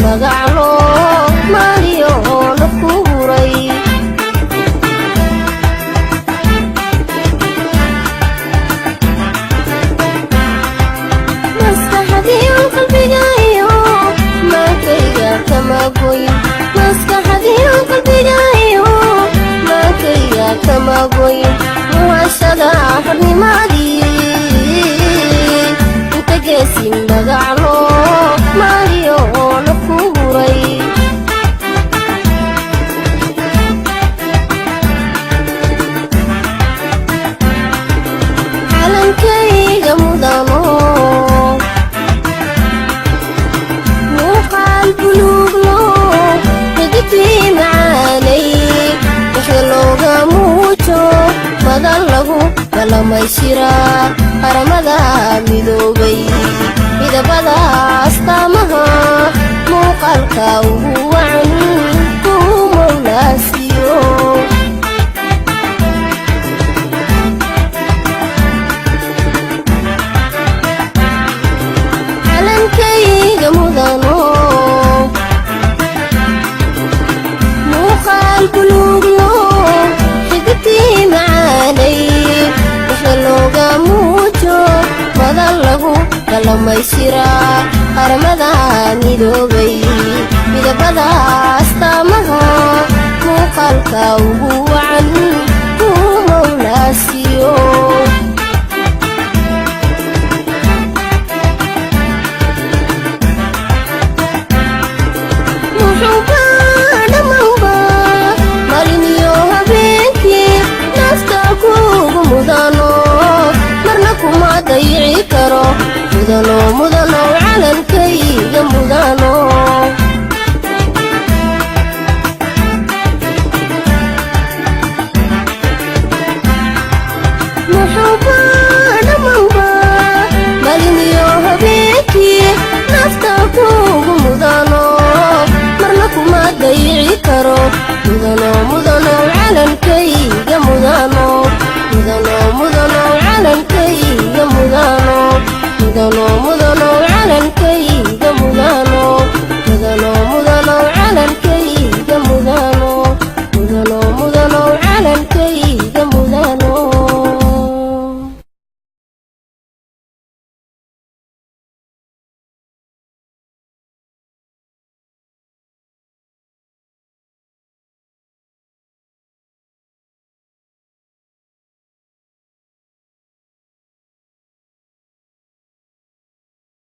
magaclo maaliyo nafku huray maskaxdii qalbiga iyo maankayga kama goyn maskaxdii qalbiga iyo maankayga kama goyn muhashada xornimadii inta geesin magaclo maaliyo nafku huray calankayga mudano muuqaal buluuglo xidigtii macaanay wixii looga muujo madan lagu galamayshiraa qaramada midoobay midabada astaamaha muuqaalka ugu wacan kuu mawlaasiyo calankayga mudano muuqaal buluuglo xidigtii macaanay wixii looga muujo madan lagu galamayshiraa qaramada midoobay midabada astaamaha muuqaalka ugu wacan kuu mawlaasiyo muxuuba dhammaanba maliniyo habeenkii nafta kuugu mudano marna kuma dayici karo mudano mudano calankayga mudano muxuuba dhammaanba maliniyo habeenkii nafta kuugu mudano marna kuma dayici karo mudano mudano calankayga mudano mudano mudano calankayga mudano mudano mudano calankayga